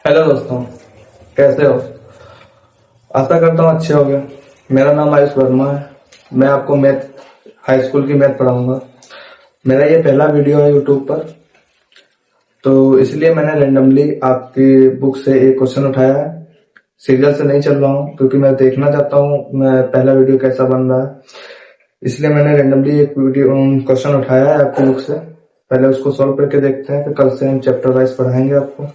Hello दोस्तों, कैसे हो? आशा करता हूँ अच्छे होगे। मेरा नाम आयुष वर्मा है। मैं आपको मैथ हाई स्कूल की मैथ पढ़ाऊंगा। मेरा ये पहला वीडियो है यूट्यूब पर, तो इसलिए मैंने रेंडमली आपकी बुक से एक क्वेश्चन उठाया है। सीरियल से नहीं चल रहा हूँ क्योंकि मैं देखना चाहता हूँ मैं पहला वीडियो कैसा बन रहा है। इसलिए मैंने रेंडमली एक वीडियो क्वेश्चन उठाया है आपकी बुक से। पहले उसको सॉल्व करके देखते हैं, फिर कल से हम चैप्टर वाइज पढ़ाएंगे आपको।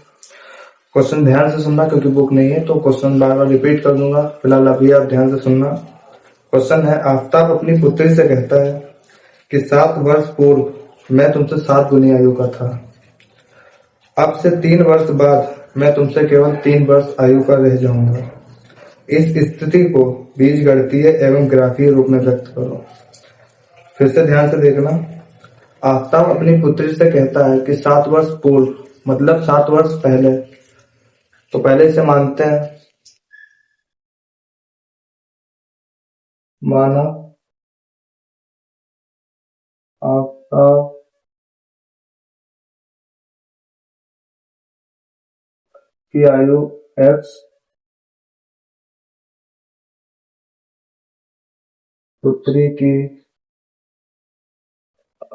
क्वेश्चन ध्यान से सुनना क्योंकि बुक नहीं है तो क्वेश्चन बार बार रिपीट कर दूंगा। फिलहाल अभी आप ध्यान से सुनना। क्वेश्चन है, आफताब अपनी पुत्री से कहता है कि 7 वर्ष पूर्व मैं तुमसे 7 गुनी आयु का था। अब से 3 वर्ष बाद मैं तुमसे केवल 3 वर्ष आयु का रह जाऊंगा। इस स्थिति को बीजगणितीय एवं ग्राफीय रूप में व्यक्त करो। फिर से ध्यान से देखना। आफताब अपनी पुत्री से कहता है कि 7 वर्ष पूर्व मतलब 7 वर्ष पहले। तो पहले इसे मानते हैं। माना आफताब की आयु x, पुत्री की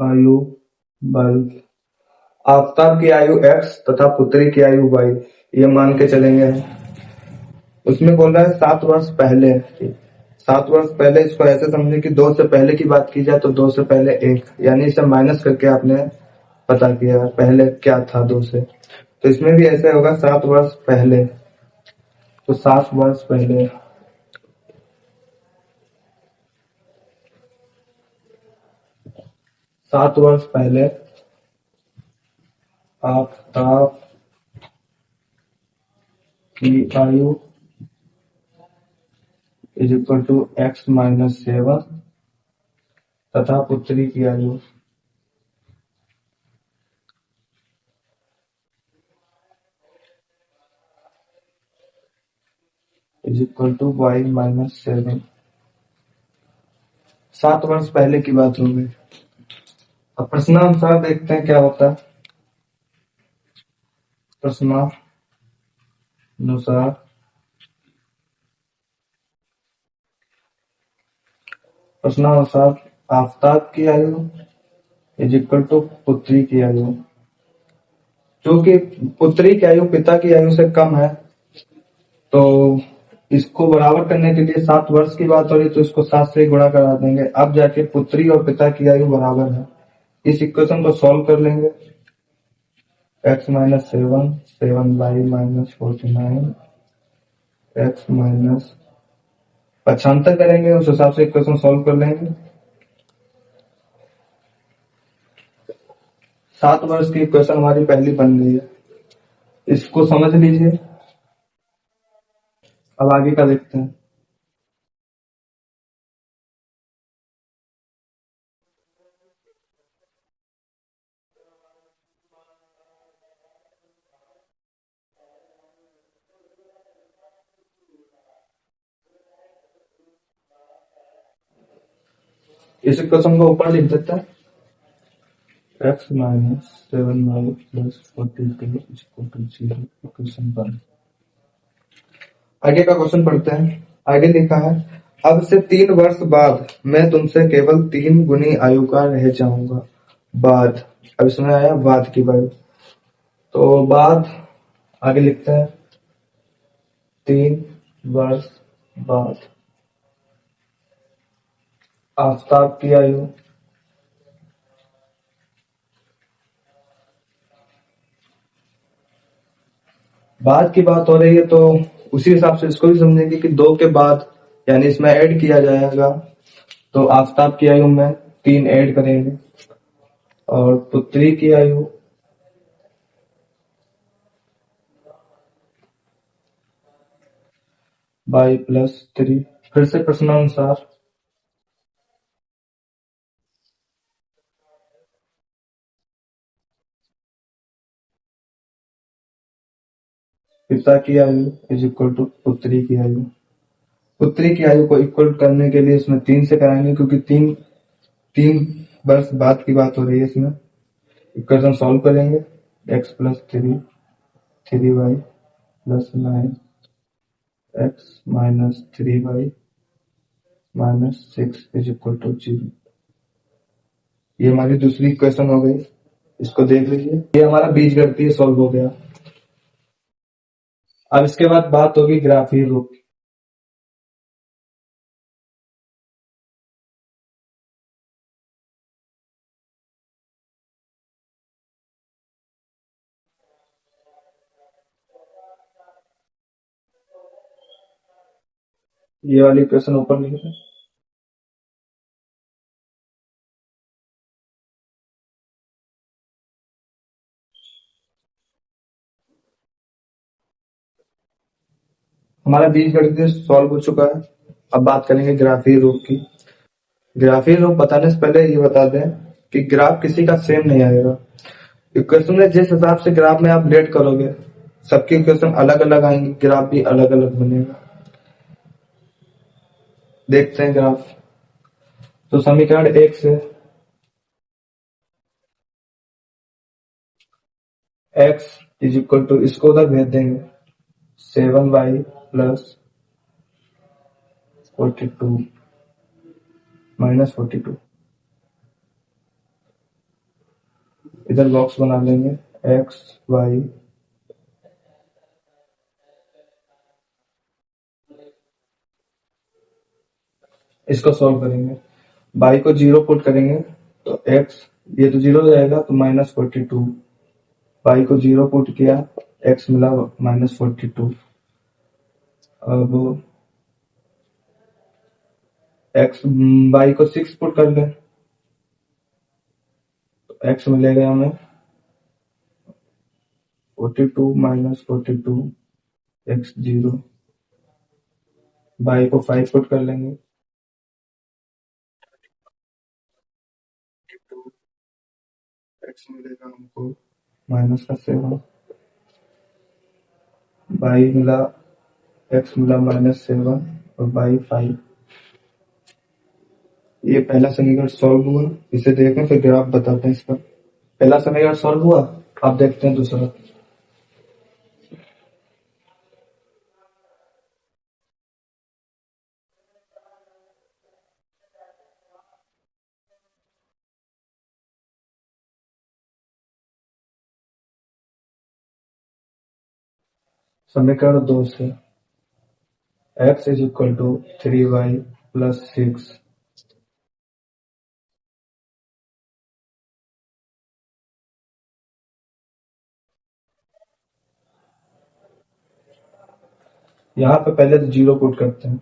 आयु y। आफताब की आयु x तथा पुत्री की आयु y, ये मान के चलेंगे। उसमें बोल रहा है 7 वर्ष पहले। 7 वर्ष पहले इसको ऐसे समझे कि 2 से पहले की बात की जाए तो 2 से पहले 1, यानी इसे माइनस करके आपने पता किया पहले क्या था 2 से। तो इसमें भी ऐसे होगा 7 वर्ष पहले। तो 7 वर्ष पहले 7 वर्ष पहले आफताब की आयु इज इक्वल टू x-7 तथा पुत्री की आयु इज इक्वल टू y-7। 7 वर्ष पहले की बात हो गई। अब प्रश्नानुसार देखते हैं क्या होता है। प्रश्नानुसार आफताब की आयु इज इक्वल टू पुत्री की आयु। जो कि पुत्री की आयु पिता की आयु से कम है, तो इसको बराबर करने के लिए 7 वर्ष की बात हो रही तो इसको 7 से गुणा करा देंगे। अब जाके पुत्री और पिता की आयु बराबर है। इस इक्वेशन को सॉल्व कर लेंगे। x-7 7y-49 x- पक्षांतर करेंगे, उस हिसाब से इक्वेशन सॉल्व कर लेंगे। 7 वर्ष की इक्वेशन हमारी पहली बन गई है, इसको समझ लीजिए। अब आगे का देखते हैं। इस इक्वेशन को ऊपर लिख देते हैं। x-7y plus 42 equation 1। आगे का क्वेश्चन पढ़ते हैं। आगे लिखा है, अब से 3 वर्ष बाद मैं तुमसे केवल 3 गुनी आयु का रह जाऊंगा। बाद, अब इसमें आया बाद की बात, तो बाद आगे लिखते हैं 3 वर्ष बाद आफताब की आयु बाद की बात हो रही है तो उसी हिसाब से इसको भी समझेंगे कि 2 के बाद, यानी इसमें ऐड किया जाएगा। तो आफताब की आयु में 3 ऐड करेंगे और पुत्री की आयु y+3। फिर से प्रश्नानुसार पिता की आयु इज इक्वल टू पुत्री की आयु। पुत्री की आयु को इक्वल करने के लिए इसमें 3 से कराएंगे क्योंकि 3 वर्ष बाद की बात हो रही है। इसमें इक्वेशन सॉल्व करेंगे। x+3 3y plus 9x minus 3y minus 6 is equal to 0। ये हमारी दूसरी इक्वेशन हो गई, इसको देख लीजिए। ये हमारा बीजगणितीय सॉल्व हो गया। अब इसके बाद बात होगी ग्राफीय रूप। ये वाली इक्वेशन ऊपर लिखे थे। हमारा बीजगणितीय सॉल्व हो चुका है। अब बात करेंगे ग्राफीय रूप की। ग्राफीय रूप बताने से पहले ये बता दें कि ग्राफ किसी का सेम नहीं आएगा। इक्वेशन में जिस हिसाब से ग्राफ में आप लेट करोगे, सबकी इक्वेशन अलग अलग आएंगी, ग्राफ भी अलग अलग बनेगा। देखते हैं ग्राफ। तो समीकरण 1 से x इज इक्वल टू, इसको उधर भेज देंगे, 7y प्लस 42 माइनस 42। इधर बॉक्स बना लेंगे, x y इसको सॉल्व करेंगे। y को 0 पुट करेंगे तो x, ये तो 0 जाएगा तो माइनस 42। y को 0 पुट किया, x मिला माइनस 42। अब x, y को 6 पुट कर लें तो x मिलेगा हमें 42 माइनस 42, x 0। y को 5 पुट कर लेंगे, x मिलेगा हमको माइनस का 7, y मिला, x मिला माइनस 7 और y 5। ये पहला समीकरण सॉल्व हुआ। इसे देखें फिर ग्राफ बताते हैं इसका। पहला समीकरण सॉल्व हुआ, अब देखते हैं दूसरा। समीकरण 2 से x is equal to 3y plus 6। यहाँ पे पहले तो 0 पुट करते हैं,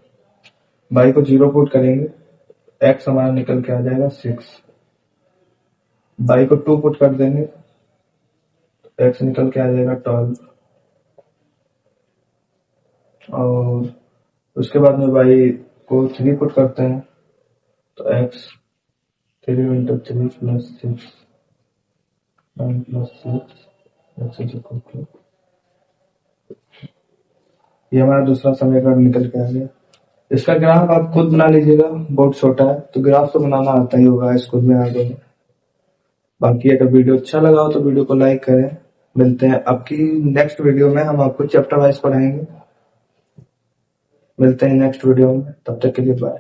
y को 0 पुट करेंगे, x हमारा निकल के आ जाएगा 6। y को 2 पुट कर देंगे तो x निकल के आ जाएगा 12। और उसके बाद में y को 3 पुट करते हैं तो x 3 into 3 plus 6 9 plus 6 x is equal to, ये हमारा दूसरा समीकरण निकल के आ गया। इसका ग्राफ आप खुद बना लीजिएगा, बहुत छोटा है तो ग्राफ तो बनाना आता ही होगा स्कूल में आगे में। बाकी अगर वीडियो अच्छा लगा हो तो वीडियो को लाइक करें। मिलते हैं आपकी नेक्स्ट वीडियो में, हम आपको चैप्टर वाइज पढ़ाएंगे। मिलते हैं नेक्स्ट वीडियो में, तब तक के लिए बाय।